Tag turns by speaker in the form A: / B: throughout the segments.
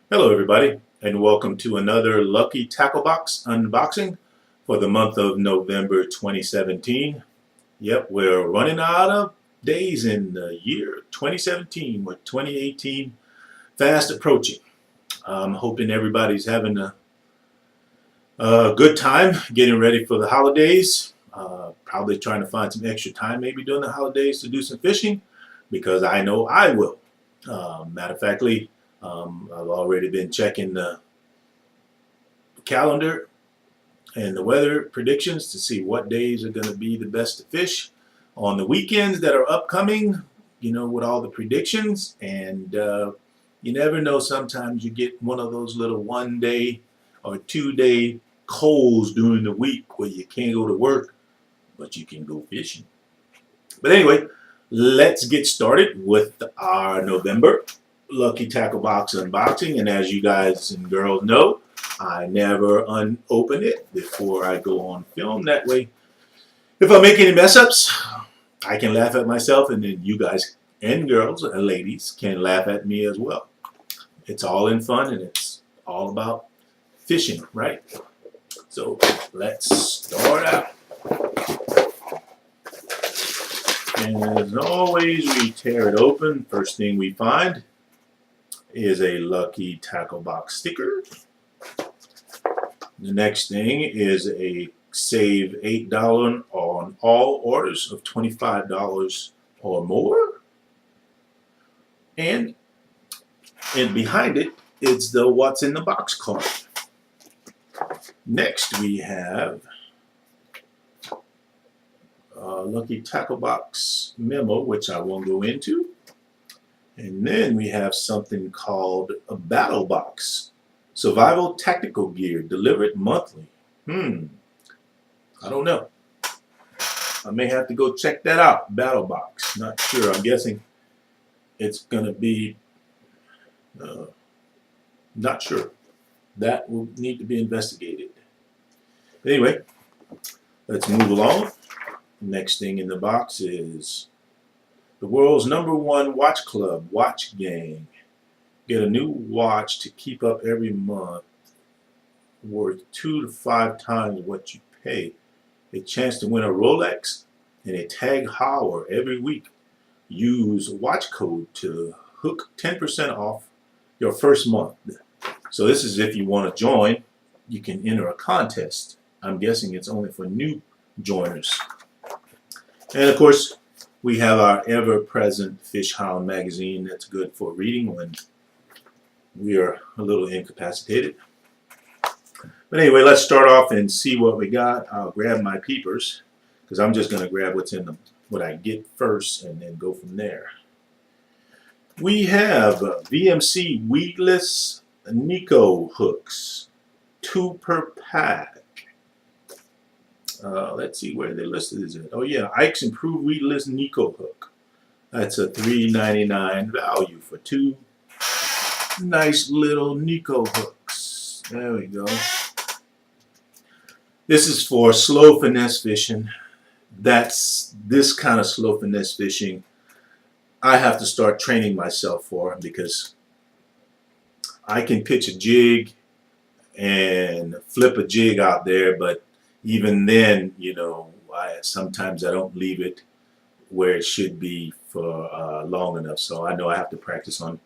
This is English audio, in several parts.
A: Hello everybody, and welcome to another Lucky Tackle Box unboxing for the month of November 2017. Yep, we're running out of days in the year 2017 with 2018 fast approaching. I'm hoping everybody's having a good time getting ready for the holidays. Probably trying to find some extra time maybe during the holidays to do some fishing because I know I will. Matter of factly, I've already been checking the calendar and the weather predictions to see what days are going to be the best to fish on the weekends that are upcoming, with all the predictions. And you never know, sometimes you get one of those little 1 day or 2 day colds during the week where you can't go to work, but you can go fishing. But anyway, let's get started with our November Lucky Tackle Box unboxing. And as you guys and girls know, I never unopen it before I go on film. That way, if I make any mess ups, I can laugh at myself, and then you guys and girls and ladies can laugh at me as well. It's all in fun, and it's all about fishing, right? So let's start out. And as always, we tear it open. First thing we find is a Lucky Tackle Box sticker. The next thing is a save $8 on all orders of $25 or more. And behind it, it's the what's in the box card. Next we have a Lucky Tackle Box memo, which I won't go into. And then we have something called a battle box. Survival tactical gear delivered monthly. I don't know. I may have to go check that out. Battle box. Not sure. I'm guessing it's going to be, not sure. That will need to be investigated. Anyway, let's move along. Next thing in the box is the world's #1 watch club, Watch Gang. Get a new watch to keep up every month, worth 2 to 5 times what you pay. A chance to win a Rolex and a Tag Heuer every week. Use watch code to hook 10% off your first month. So this is if you want to join, you can enter a contest. I'm guessing it's only for new joiners. And of course, we have our ever-present Fish Hound magazine that's good for reading when we are a little incapacitated. But anyway, let's start off and see what we got. I'll grab my peepers because I'm just going to grab what's in them, what I get first, and then go from there. We have VMC weedless Nico hooks, 2 per pack. Let's see where they listed is it. Oh yeah, Ike's Improved Weedless Nico hook. That's a $3.99 value for 2 nice little Nico hooks. There we go. This is for slow finesse fishing. That's this kind of slow finesse fishing I have to start training myself for, because I can pitch a jig and flip a jig out there, but even then, sometimes I don't leave it where it should be for long enough. So I know I have to practice on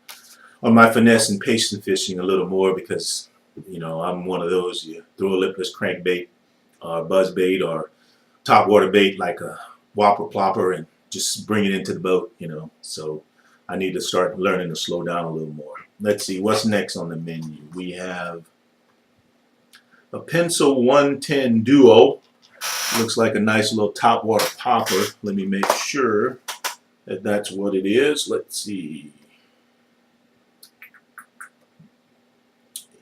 A: my finesse and patience fishing a little more, because I'm one of those, you throw a lipless crankbait or buzz bait or top water bait like a whopper plopper and just bring it into the boat, so I need to start learning to slow down a little more. Let's see what's next on the menu. We have a Pencil 110 Duo. Looks like a nice little top water popper. Let me make sure that that's what it is. Let's see.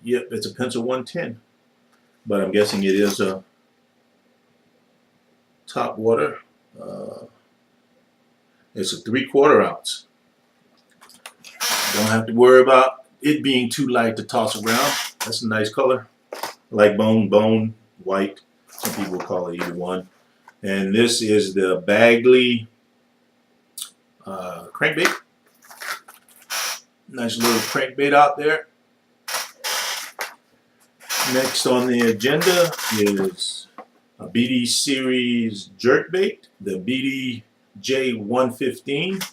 A: Yep, it's a Pencil 110, but I'm guessing it is a top water. It's a 3/4 ounce. Don't have to worry about it being too light to toss around. That's a nice color, like bone white. Some people call it either one. And this is the Bagley crankbait. Nice little crankbait out there. Next on the agenda is a BD series jerkbait, the BDJ115.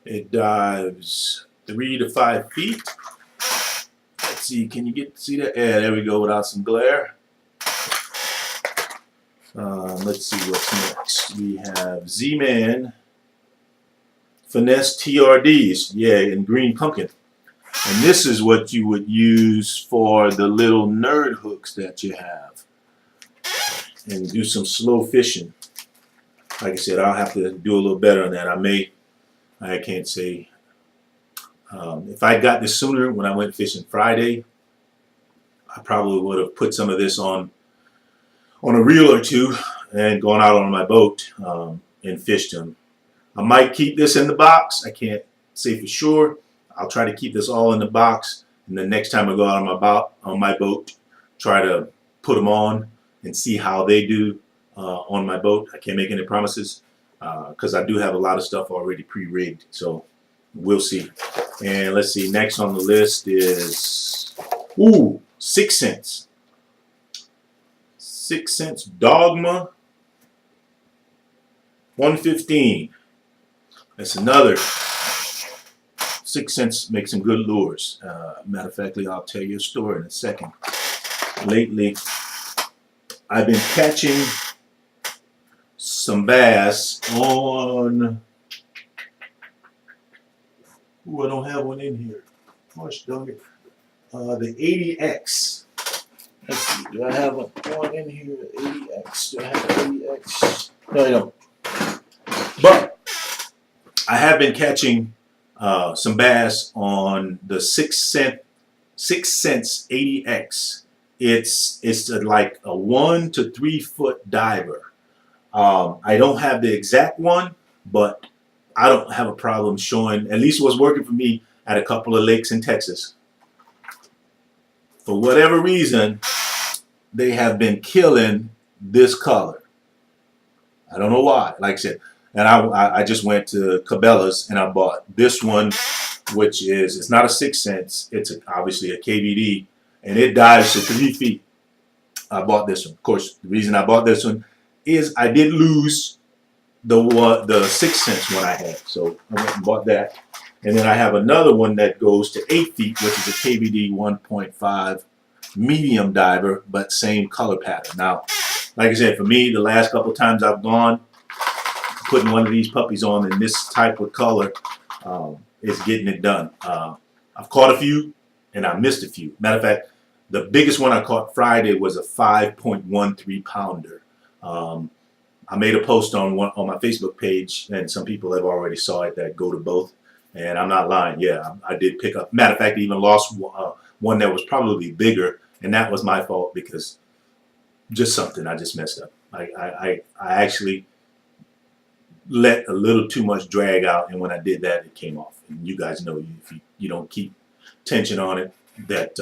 A: It dives 3 to 5 feet. Let's see, can you see that? Yeah, there we go, without some glare. Let's see what's next. We have Z-Man Finesse TRDs, yeah, in green pumpkin. And this is what you would use for the little nerd hooks that you have. And do some slow fishing. Like I said, I'll have to do a little better on that. I can't say. If I got this sooner when I went fishing Friday, I probably would have put some of this on a reel or two and gone out on my boat and fished them. I might keep this in the box. I can't say for sure. I'll try to keep this all in the box, and the next time I go out on my boat, try to put them on and see how they do on my boat. I can't make any promises because I do have a lot of stuff already pre-rigged, so we'll see. And let's see, next on the list is 6 cents. 6 cents Dogma 115. That's another 6 cents. Makes some good lures. Matter of fact, I'll tell you a story in a second. Lately, I've been catching some bass on. I don't have one in here. Gosh dang it. The 80X. Let's see. Do I have one in here? 80X. Do I have 80X? No, I don't. But I have been catching some bass on the 6 cents 80X. It's like a 1 to 3 foot diver. I don't have the exact one, but I don't have a problem showing at least what's working for me at a couple of lakes in Texas. For whatever reason, they have been killing this color. I don't know why. Like I said, and I just went to Cabela's and I bought this one, which is, it's not a 6 cents. It's obviously a KVD, and it dives to 3 feet. I bought this one. Of course, the reason I bought this one is I did lose the 6 cents one I had, so I went and bought that. And then I have another one that goes to 8 feet, which is a KVD 1.5 medium diver, but same color pattern. Now, like I said, for me, the last couple times I've gone, putting one of these puppies on in this type of color is getting it done. I've caught a few and I missed a few. Matter of fact, the biggest one I caught Friday was a 5.13 pounder. I made a post on my Facebook page, and some people have already saw it that go to both. And I'm not lying. Yeah, I did pick up. Matter of fact, I even lost one that was probably bigger, and that was my fault because just something I just messed up. I actually let a little too much drag out, and when I did that, it came off. And you guys know if you don't keep tension on it, that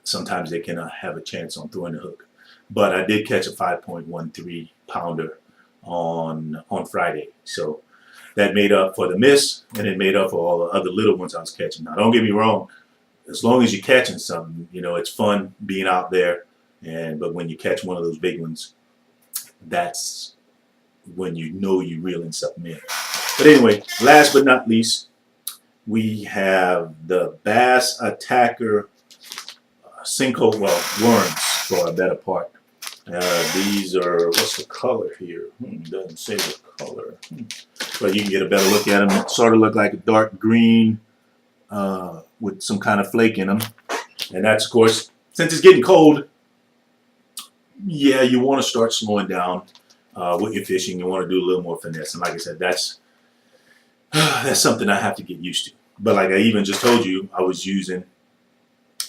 A: sometimes they cannot have a chance on throwing the hook. But I did catch a 5.13 pounder on Friday, so that made up for the miss, and it made up for all the other little ones I was catching. Now, don't get me wrong. As long as you're catching something, you know, it's fun being out there. But when you catch one of those big ones, that's when you know you're reeling something in. But anyway, last but not least, we have the Bass Attacker Sinkhole, worms for a better part. These are, what's the color here? Doesn't say the color. But you can get a better look at them. They sort of look like a dark green with some kind of flake in them. And that's, of course, since it's getting cold, yeah, you want to start slowing down with your fishing. You want to do a little more finesse. And like I said, that's something I have to get used to. But like I even just told you, I was using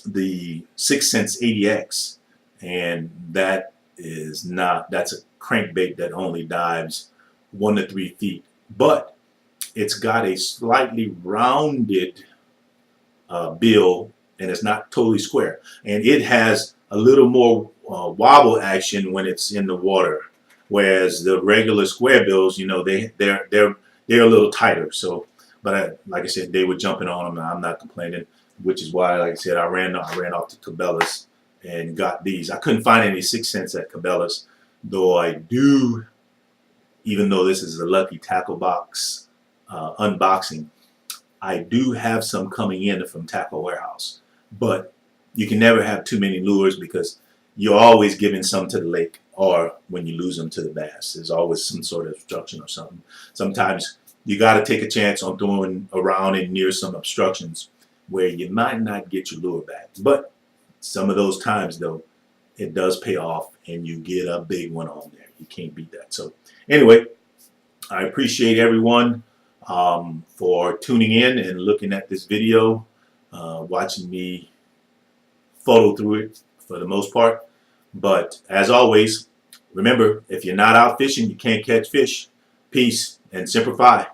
A: the 6 cents 80X, and that is not, that's a crankbait that only dives 1 to 3 feet, but it's got a slightly rounded bill, and it's not totally square, and it has a little more wobble action when it's in the water, whereas the regular square bills, you know, they're a little tighter. So, but like I said, they were jumping on them, and I'm not complaining. which is why, like I said, I ran off to Cabela's and got these. I couldn't find any 6 cents at Cabela's, though I do, even though this is a Lucky Tackle Box unboxing, I do have some coming in from Tackle Warehouse. But you can never have too many lures because you're always giving some to the lake, or when you lose them to the bass, there's always some sort of obstruction or something. Sometimes you got to take a chance on throwing around and near some obstructions where you might not get your lure back. But some of those times, though, it does pay off and you get a big one on there. You can't beat that. So anyway, I appreciate everyone for tuning in and looking at this video, watching me photo through it for the most part. But as always, remember, if you're not out fishing, you can't catch fish. Peace and Semper Fi.